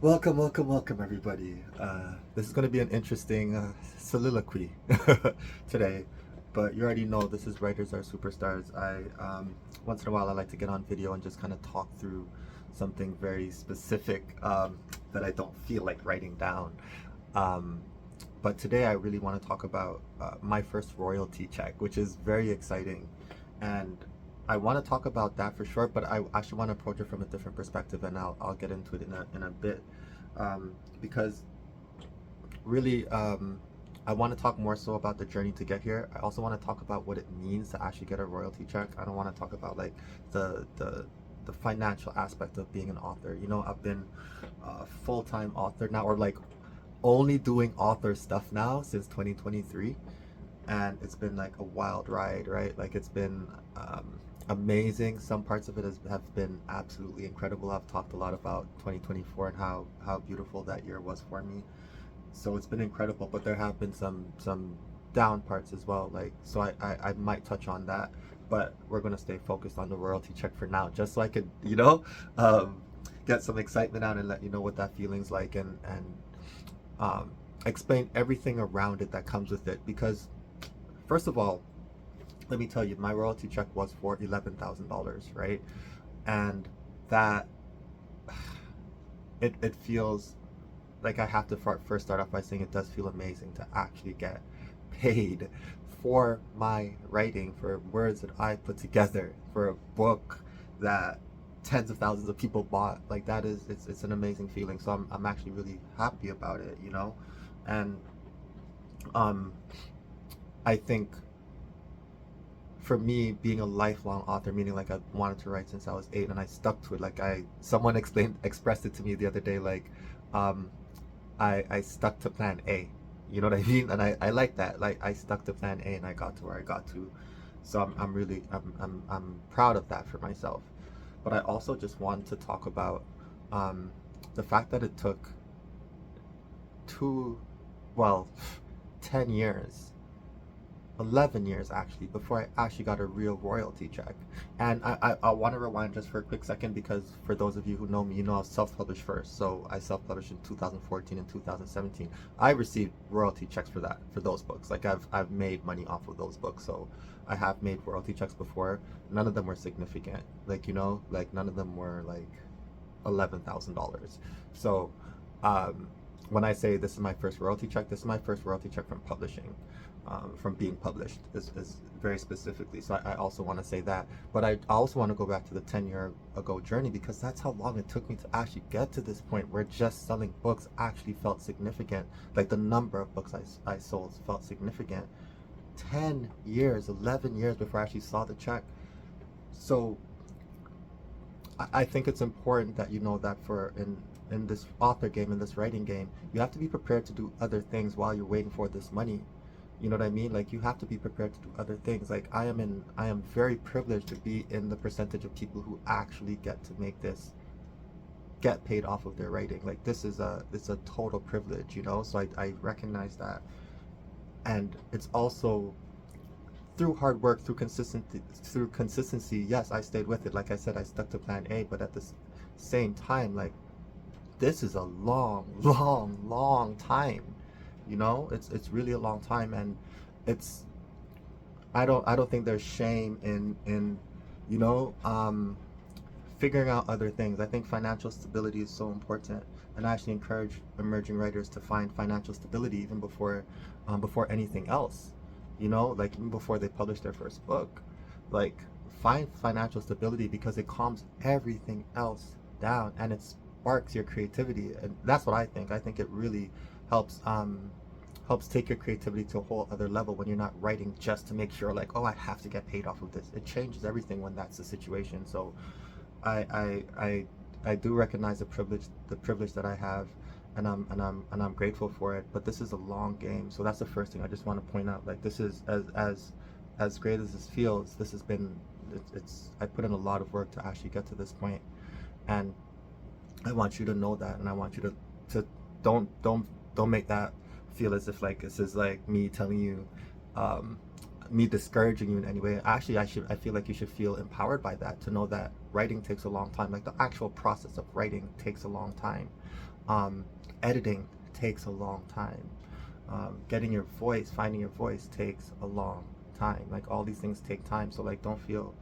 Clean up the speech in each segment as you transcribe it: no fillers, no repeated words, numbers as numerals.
Welcome, welcome, welcome, everybody. This is going to be an interesting soliloquy today, but you already know this is Writers Are Superstars. Once in a while, I like to get on video and just kind of talk through something very specific that I don't feel like writing down. Um, but today, I really want to talk about my first royalty check, which is very exciting. And I want to talk about that for sure, but I actually want to approach it from a different perspective, and I'll get into it in a bit, because really, I want to talk more so about the journey to get here. I also want to talk about what it means to actually get a royalty check. I don't want to talk about like the the the financial aspect of being an author. You know, I've been a full-time author now, or like only doing author stuff now since 2023, and it's been like a wild ride, right? Like it's been amazing. Some parts of it have been absolutely incredible. I've talked a lot about 2024 and how beautiful that year was for me. So it's been incredible, but there have been some down parts as well. Like so, I might touch on that, but we're gonna stay focused on the royalty check for now, just so I could um, get some excitement out and let you know what that feeling's like, and um, explain everything around it that comes with it. Because first of all, let me tell you, my royalty check was for $11,000, right? And that it feels like I have to first start off by saying it does feel amazing to actually get paid for my writing, for words that I put together, for a book that tens of thousands of people bought. Like that is it's an amazing feeling. So I'm actually really happy about it, you know? And um I think for me, being a lifelong author, meaning like I wanted to write since I was 8 and I stuck to it. Like someone expressed it to me the other day, like um I stuck to plan A. You know what I mean? And I like that. Like I stuck to plan A and I got to where I got to. So I'm really I'm proud of that for myself. But I also just wanted to talk about um the fact that it took two, well, 10 years, 11 years actually before I actually got a real royalty check. And I want to rewind just for a quick second, because for those of you who know me, you know I was self-published first. So I self-published in 2014 and 2017. I received royalty checks for that, for those books. Like I've made money off of those books. So I have made royalty checks before. None of them were significant. Like, like none of them were like $11,000. So um, when I say this is my first royalty check, this is my first royalty check from publishing, from being published, is very specifically. So I also want to say that. But I also want to go back to the 10-year ago journey, because that's how long it took me to actually get to this point where just selling books actually felt significant. Like the number of books I sold felt significant. 10 years, 11 years before I actually saw the check. So I think it's important that you know that for in this author game, in this writing game, you have to be prepared to do other things while you're waiting for this money. You know what I mean? Like you have to be prepared to do other things. Like I am very privileged to be in the percentage of people who actually get to make this, get paid off of their writing. Like this is it's a total privilege, you know? So I recognize that. And it's also through hard work, through consistency. Yes, I stayed with it. Like I said, I stuck to plan A, but at the same time, like this is a long, long time. You know, it's really a long time, and it's I don't think there's shame in you know figuring out other things. I think financial stability is so important, and I actually encourage emerging writers to find financial stability even before anything else. You know, like even before they publish their first book, like find financial stability, because it calms everything else down and it sparks your creativity. And that's what I think. I think it really helps helps take your creativity to a whole other level when you're not writing just to make sure like, oh, I have to get paid off of this. It changes everything when that's the situation. So I I I I do recognize the privilege that I have, and I'm grateful for it. But this is a long game, so that's the first thing I just want to point out. Like this is as great as this feels. This has been it's I put in a lot of work to actually get to this point, and I want you to know that, and I want you to don't make that feel as if like this is like me telling you, um, me discouraging you in any way. Actually, I feel like you should feel empowered by that, to know that writing takes a long time. Like the actual process of writing takes a long time. Um, Editing takes a long time. Getting your voice, finding your voice takes a long time. Like all these things take time. So like don't feel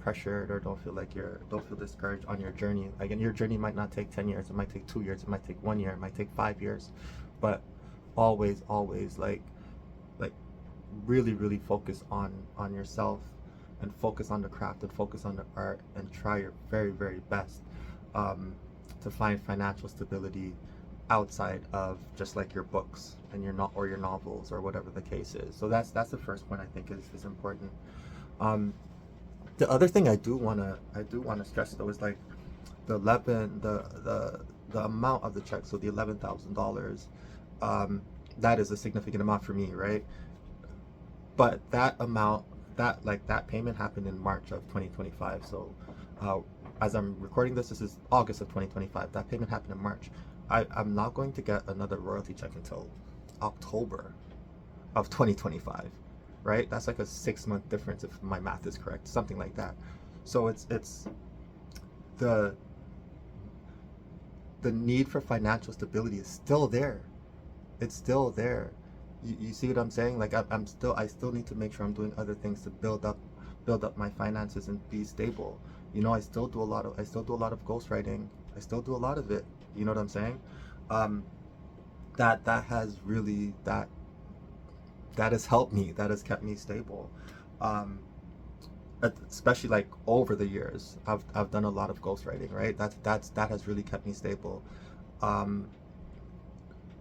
pressured, or don't feel discouraged on your journey. Like, and your journey might not take 10 years, it might take 2 years, it might take 1 year, it might take 5 years, but always like really focus on yourself, and focus on the craft, and focus on the art, and try your very best, um, to find financial stability outside of just like your books and your not or your novels, or whatever the case is. So that's the first point I think is important. um, the other thing I do wanna stress though is like the 11 the amount of the check. So the $11,000, um, that is a significant amount for me, right? But that amount, that payment happened in March of 2025. So uh, as I'm recording this, this is August of 2025. That payment happened in March. I'm not going to get another royalty check until October of 2025, right? That's like a 6 month difference if my math is correct, something like that. So it's the the need for financial stability is still there. It's still there. You see what I'm saying? Like I still need to make sure I'm doing other things to build up my finances and be stable. You know, I still do a lot of ghostwriting. I still do a lot of it. You know what I'm saying? Um, that has really that has helped me. That has kept me stable. Um, Especially like over the years, I've done a lot of ghostwriting, right? That has really kept me stable. Um,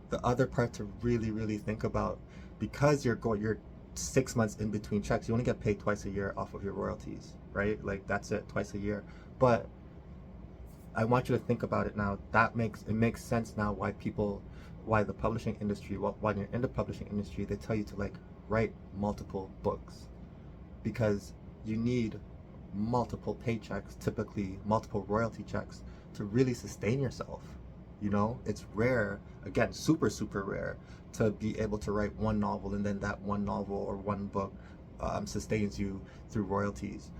the other part to really think about, because you're 6 months in between checks, you only get paid twice a year off of your royalties, right? Like that's it, twice a year. But I want you to think about it now. Makes sense now why the publishing industry, when you're in the publishing industry, they tell you to like write multiple books, because you need multiple paychecks, typically multiple royalty checks, to really sustain yourself. You know, it's rare, again, super rare, to be able to write one novel, and then that one novel or one book sustains you through royalties.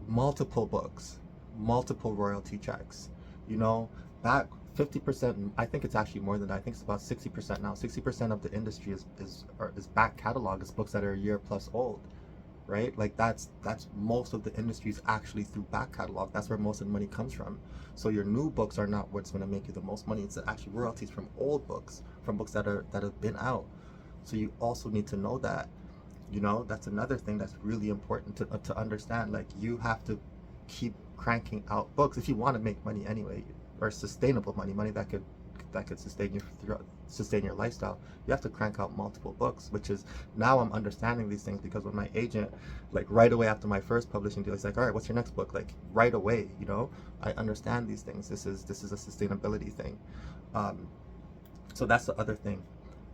Multiple books, multiple royalty checks. You know, back 50%, I think it's actually more than that. I think it's about 60% now. 60% of the industry is back catalog, is books that are a year plus old, right? Like that's most of the industry is actually through back catalog. That's where most of the money comes from. So your new books are not what's going to make you the most money. It's actually royalties from old books, from books that have been out. So you also need to know that. You know, that's another thing that's really important to understand. Like you have to keep cranking out books if you want to make money anyway, or sustainable money that could sustain your lifestyle. You have to crank out multiple books, which is, now I'm understanding these things, because when my agent, like right away after my first publishing deal, he's like, all right, what's your next book? Like right away, you know, I understand these things. This is a sustainability thing. Um, so that's the other thing.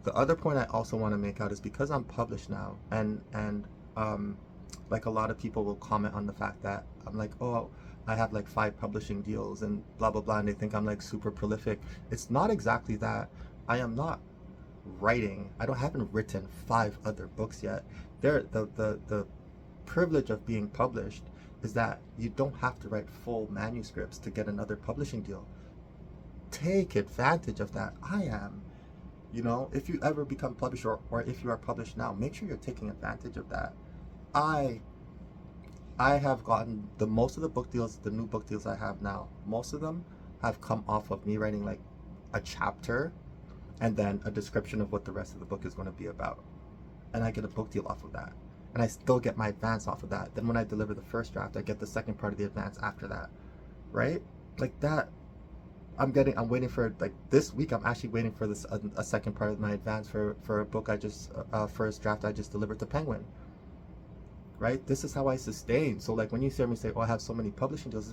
The other point I also want to make out is, because I'm published now, and like a lot of people will comment on the fact that I'm like, oh, I have like 5 publishing deals and blah blah blah, and they think I'm like super prolific. It's not exactly that. I am not writing. Haven't written 5 other books yet. The privilege of being published is that you don't have to write full manuscripts to get another publishing deal. Take advantage of that. I am. You know, if you ever become published, or if you are published now, make sure you're taking advantage of that. I I have gotten the most of the book deals, the new book deals I have now, most of them have come off of me writing like a chapter and then a description of what the rest of the book is going to be about. And I get a book deal off of that. And I still get my advance off of that. Then when I deliver the first draft, I get the second part of the advance after that. Right? Like that. I'm waiting for, like this week, I'm actually waiting for this, a second part of my advance for a book first draft I just delivered to Penguin. Right? This is how I sustain. So like when you hear me say, oh, I have so many publishing deals,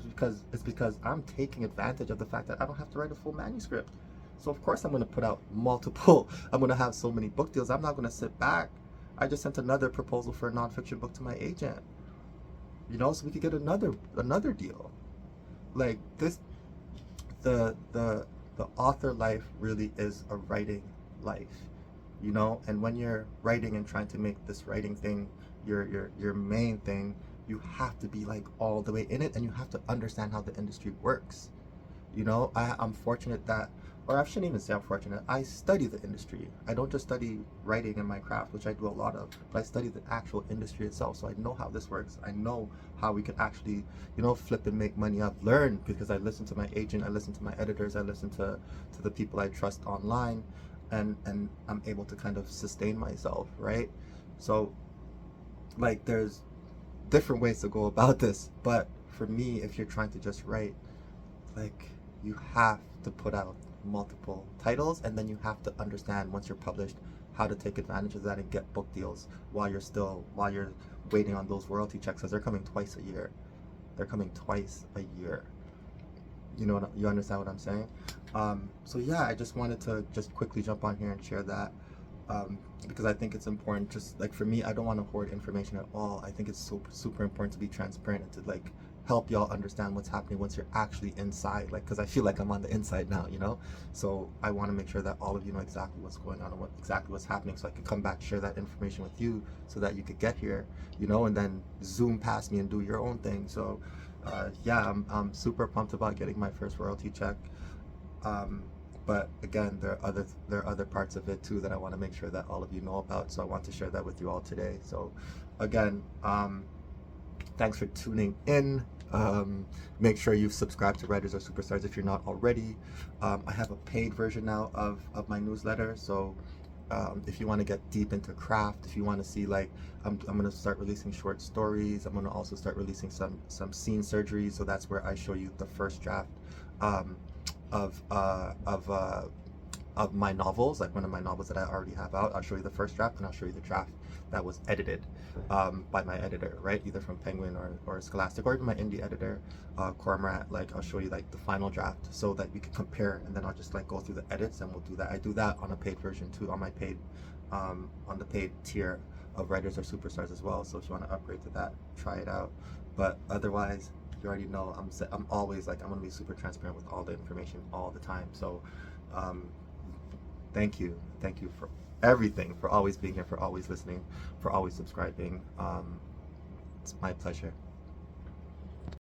it's because I'm taking advantage of the fact that I don't have to write a full manuscript. So of course I'm going to put out multiple, I'm going to have so many book deals. I'm not going to sit back. I just sent another proposal for a nonfiction book to my agent, you know, so we could get another deal. Like this, the author life really is a writing life. you know. And when you're writing and trying to make this writing thing your main thing, you have to be like all the way in it, and you have to understand how the industry works. You know, I'm fortunate that, or I shouldn't even say I'm fortunate, I study the industry. I don't just study writing in my craft, which I do a lot of, but I study the actual industry itself. So I know how this works. I know how we can actually, you know, flip and make money. I've learned because I listen to my agent, I listen to my editors, I listen to the people I trust online, and I'm able to kind of sustain myself, right? So like there's different ways to go about this, but for me, if you're trying to just write, like, you have to put out multiple titles, and then you have to understand once you're published how to take advantage of that and get book deals while you're waiting on those royalty checks, because they're coming twice a year. They're coming twice a year. You know, you understand what I'm saying? So yeah, I just wanted to just quickly jump on here and share that, because I think it's important. Just like for me, I don't want to hoard information at all. I think it's super important to be transparent and to like help y'all understand what's happening once you're actually inside. Like, because I feel like I'm on the inside now, you know. So I want to make sure that all of you know exactly what's going on and exactly what's happening, so I could come back, share that information with you, so that you could get here, you know, and then zoom past me and do your own thing. So yeah, I'm super pumped about getting my first royalty check. Um, but again, there are other parts of it too that I want to make sure that all of you know about. So I want to share that with you all today. So again, thanks for tuning in. Make sure you've subscribed to Writers Are Superstars if you're not already. I have a paid version now of my newsletter. So if you want to get deep into craft, if you want to see, like, I'm going to start releasing short stories. I'm going to also start releasing some scene surgeries. So that's where I show you the first draft um, of my novels, like one of my novels that I already have out. I'll show you the first draft, and I'll show you the draft that was edited by my editor, right? Either from Penguin or Scholastic, or even my indie editor, Cormorant. Like, I'll show you like the final draft so that we can compare, and then I'll just like go through the edits, and we'll do that. I do that on a paid version too, on my paid, on the paid tier of Writers Are Superstars as well. So if you want to upgrade to that, try it out. But otherwise, you already know I'm always like, I'm gonna be super transparent with all the information all the time. So thank you for everything, for always being here, for always listening, for always subscribing. It's my pleasure.